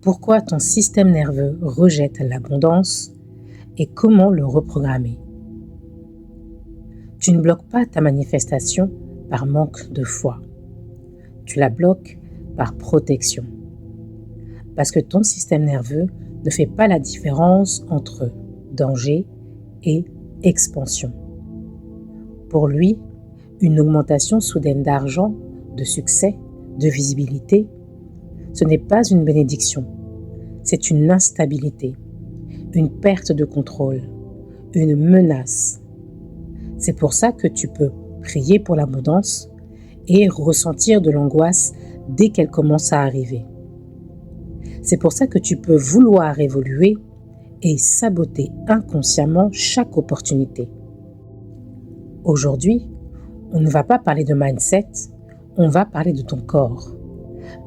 pourquoi ton système nerveux rejette l'abondance et comment le reprogrammer. Tu ne bloques pas ta manifestation par manque de foi. Tu la bloques par protection. Parce que ton système nerveux ne fait pas la différence entre danger et expansion. Pour lui, une augmentation soudaine d'argent, de succès, de visibilité, ce n'est pas une bénédiction, c'est une instabilité, une perte de contrôle, une menace. C'est pour ça que tu peux prier pour l'abondance et ressentir de l'angoisse dès qu'elle commence à arriver. C'est pour ça que tu peux vouloir évoluer et saboter inconsciemment chaque opportunité. Aujourd'hui, on ne va pas parler de mindset, on va parler de ton corps.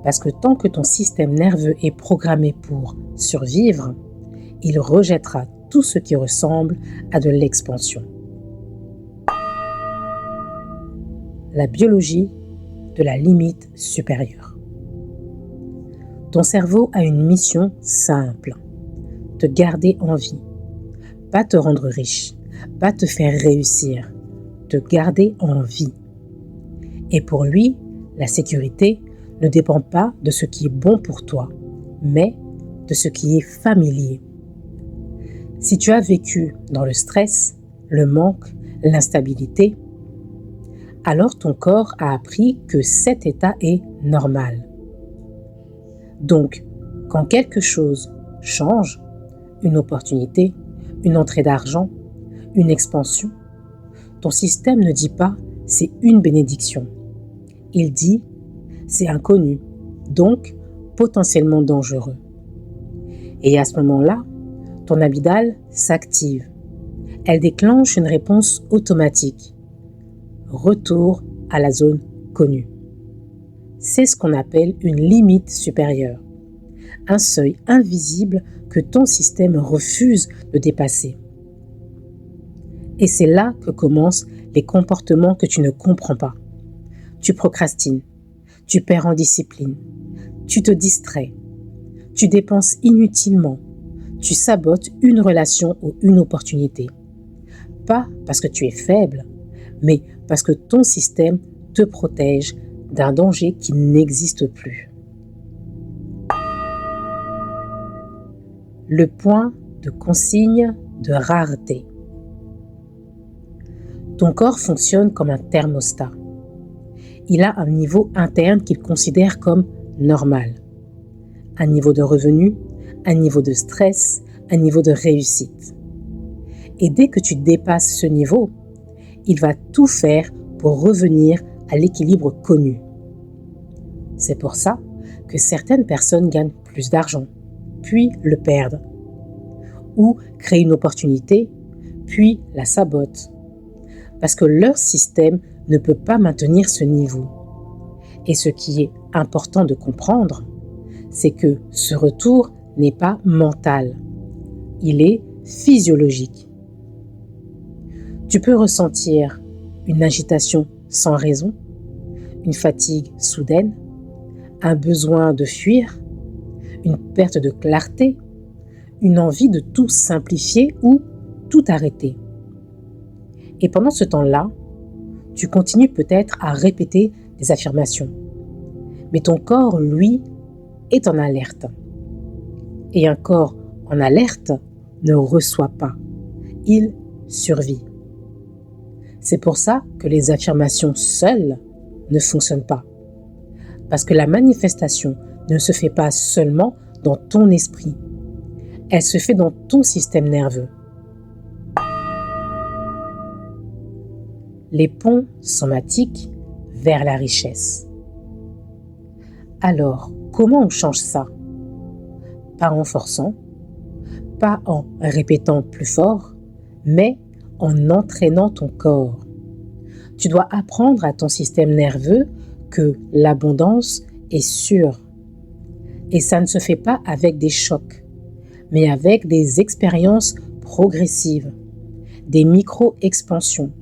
Parce que tant que ton système nerveux est programmé pour survivre, il rejettera tout ce qui ressemble à de l'expansion. La biologie de la limite supérieure. Ton cerveau a une mission simple, te garder en vie, pas te rendre riche, pas te faire réussir, te garder en vie. Et pour lui, la sécurité ne dépend pas de ce qui est bon pour toi, mais de ce qui est familier. Si tu as vécu dans le stress, le manque, l'instabilité, alors ton corps a appris que cet état est normal. Donc, quand quelque chose change, une opportunité, une entrée d'argent, une expansion, ton système ne dit pas « c'est une bénédiction ». Il dit « c'est inconnu, donc potentiellement dangereux ». Et à ce moment-là, ton amygdale s'active. Elle déclenche une réponse automatique. Retour à la zone connue. C'est ce qu'on appelle une limite supérieure, un seuil invisible que ton système refuse de dépasser. Et c'est là que commencent les comportements que tu ne comprends pas. Tu procrastines, tu perds en discipline, tu te distrais, tu dépenses inutilement, tu sabotes une relation ou une opportunité. Pas parce que tu es faible, mais parce que ton système te protège d'un danger qui n'existe plus. Le point de consigne de rareté. Ton corps fonctionne comme un thermostat. Il a un niveau interne qu'il considère comme normal. Un niveau de revenu, un niveau de stress, un niveau de réussite. Et dès que tu dépasses ce niveau, il va tout faire pour revenir à l'équilibre connu. C'est pour ça que certaines personnes gagnent plus d'argent, puis le perdent, ou créent une opportunité, puis la sabotent, parce que leur système ne peut pas maintenir ce niveau. Et ce qui est important de comprendre, c'est que ce retour n'est pas mental, il est physiologique. Tu peux ressentir une agitation sans raison, une fatigue soudaine, un besoin de fuir, une perte de clarté, une envie de tout simplifier ou tout arrêter. Et pendant ce temps-là, tu continues peut-être à répéter des affirmations. Mais ton corps, lui, est en alerte. Et un corps en alerte ne reçoit pas. Il survit. C'est pour ça que les affirmations seules ne fonctionnent pas. Parce que la manifestation ne se fait pas seulement dans ton esprit. Elle se fait dans ton système nerveux. Les ponts somatiques vers la richesse. Alors, comment on change ça? Pas en forçant, pas en répétant plus fort, mais en entraînant ton corps. Tu dois apprendre à ton système nerveux que l'abondance est sûre. Et ça ne se fait pas avec des chocs, mais avec des expériences progressives, des micro-expansions.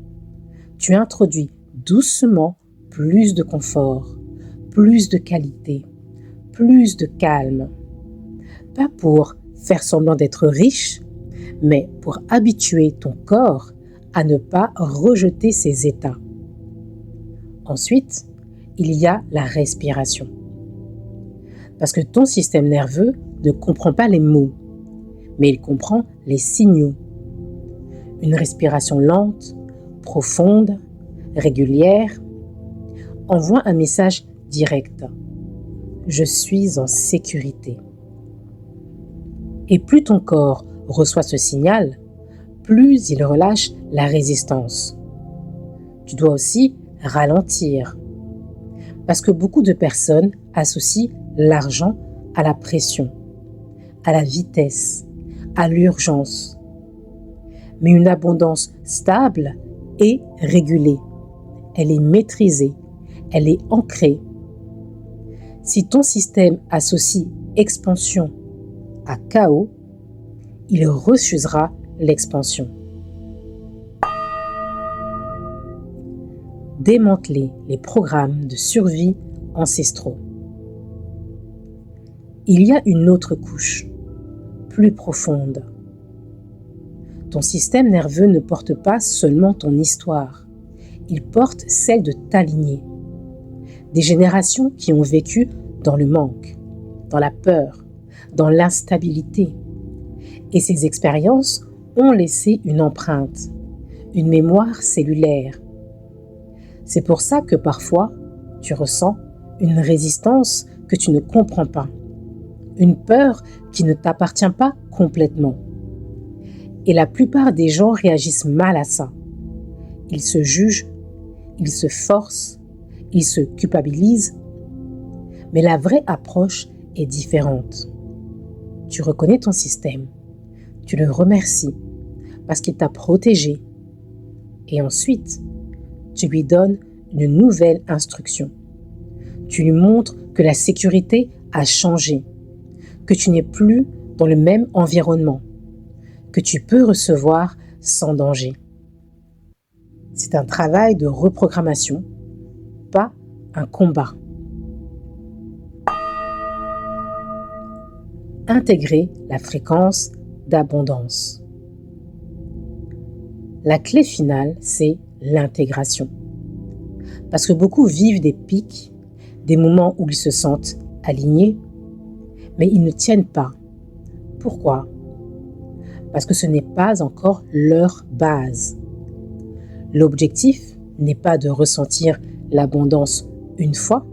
Tu introduis doucement plus de confort, plus de qualité, plus de calme. pas pour faire semblant d'être riche, mais pour habituer ton corps à ne pas rejeter ces états. Ensuite, il y a la respiration. Parce que ton système nerveux ne comprend pas les mots, mais il comprend les signaux. Une respiration lente, profonde, régulière, envoie un message direct. Je suis en sécurité. Et plus ton corps reçoit ce signal, plus il relâche la résistance. Tu dois aussi ralentir. Parce que beaucoup de personnes associent l'argent à la pression, à la vitesse, à l'urgence. Mais une abondance stable est régulée. Elle est maîtrisée. Elle est ancrée. Si ton système associe expansion à chaos, il refusera l'expansion. Démanteler les programmes de survie ancestraux. Il y a une autre couche, plus profonde. Ton système nerveux ne porte pas seulement ton histoire, il porte celle de ta lignée. Des générations qui ont vécu dans le manque, dans la peur, dans l'instabilité. Et ces expériences ont laissé une empreinte, une mémoire cellulaire. C'est pour ça que parfois, tu ressens une résistance que tu ne comprends pas, une peur qui ne t'appartient pas complètement. Et la plupart des gens réagissent mal à ça. Ils se jugent, ils se forcent, ils se culpabilisent. Mais la vraie approche est différente. Tu reconnais ton système, tu le remercies parce qu'il t'a protégé. Et ensuite, tu lui donnes une nouvelle instruction. Tu lui montres que la sécurité a changé, que tu n'es plus dans le même environnement, que tu peux recevoir sans danger. C'est un travail de reprogrammation, pas un combat. Intégrer la fréquence d'abondance. La clé finale, c'est l'intégration. Parce que beaucoup vivent des pics, des moments où ils se sentent alignés, mais ils ne tiennent pas. Pourquoi ? Parce que ce n'est pas encore leur base. L'objectif n'est pas de ressentir l'abondance une fois,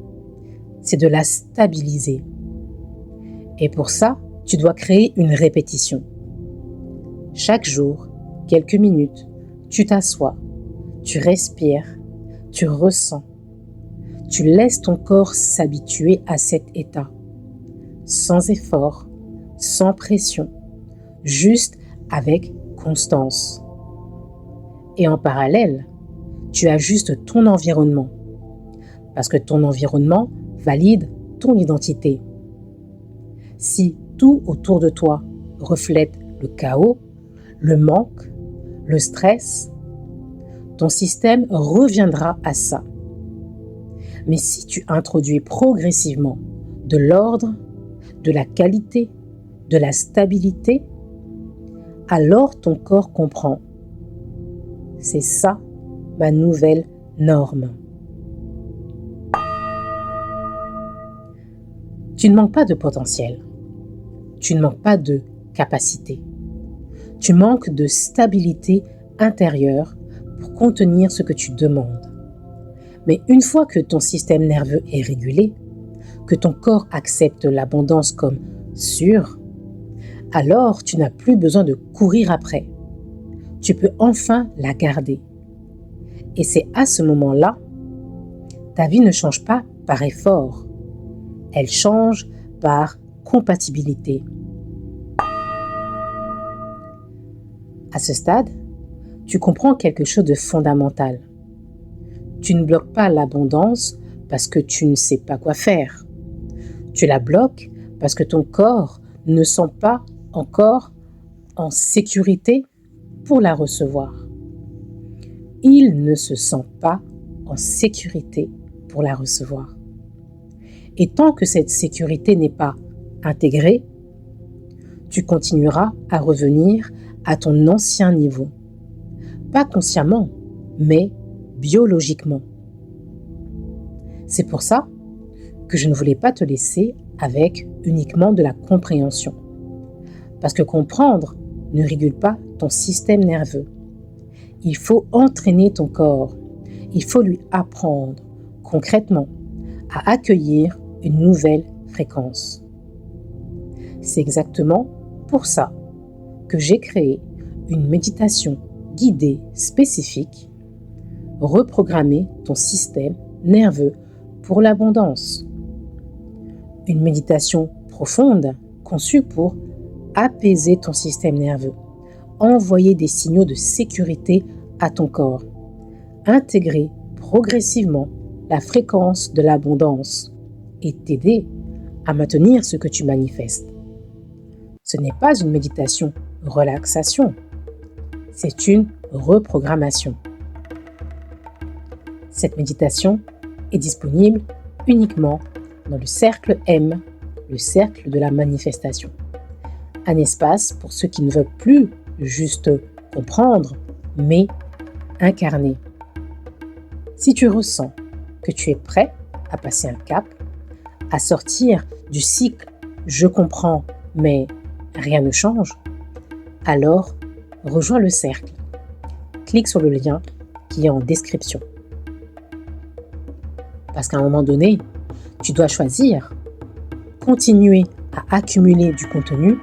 c'est de la stabiliser. Et pour ça, tu dois créer une répétition. Chaque jour, quelques minutes, tu t'assois, tu respires, tu ressens. Tu laisses ton corps s'habituer à cet état, sans effort, sans pression, juste avec constance. Et en parallèle, tu ajustes ton environnement, parce que ton environnement valide ton identité. Si tout autour de toi reflète le chaos, le manque, le stress, ton système reviendra à ça. Mais si tu introduis progressivement de l'ordre, de la qualité, de la stabilité, alors ton corps comprend. C'est ça ma nouvelle norme. Tu ne manques pas de potentiel. Tu ne manques pas de capacité. Tu manques de stabilité intérieure pour contenir ce que tu demandes. Mais une fois que ton système nerveux est régulé, que ton corps accepte l'abondance comme sûre, alors tu n'as plus besoin de courir après. Tu peux enfin la garder. Et c'est à ce moment-là, ta vie ne change pas par effort. Elle change par compatibilité. À ce stade, tu comprends quelque chose de fondamental. Tu ne bloques pas l'abondance parce que tu ne sais pas quoi faire. Tu la bloques parce que ton corps ne sent pas encore en sécurité pour la recevoir. Il ne se sent pas en sécurité pour la recevoir. Et tant que cette sécurité n'est pas intégrée, tu continueras à revenir à ton ancien niveau. Pas consciemment, mais biologiquement. C'est pour ça que je ne voulais pas te laisser avec uniquement de la compréhension. Parce que comprendre ne régule pas ton système nerveux. Il faut entraîner ton corps. Il faut lui apprendre, concrètement, à accueillir une nouvelle fréquence. C'est exactement pour ça que j'ai créé une méditation guidée spécifique, reprogrammer ton système nerveux pour l'abondance. Une méditation profonde conçue pour apaiser ton système nerveux, envoyer des signaux de sécurité à ton corps, intégrer progressivement la fréquence de l'abondance et t'aider à maintenir ce que tu manifestes. Ce n'est pas une méditation relaxation, c'est une reprogrammation. Cette méditation est disponible uniquement dans le cercle M, le cercle de la manifestation. Un espace pour ceux qui ne veulent plus juste comprendre, mais incarner. Si tu ressens que tu es prêt à passer un cap, à sortir du cycle « je comprends, mais rien ne change », alors rejoins le cercle. Clique sur le lien qui est en description. Parce qu'à un moment donné, tu dois choisir, continuer à accumuler du contenu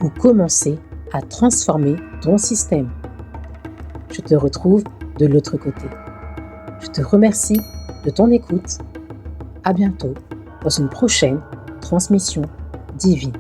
ou commencer à transformer ton système. Je te retrouve de l'autre côté. Je te remercie de ton écoute. À bientôt dans une prochaine transmission divine.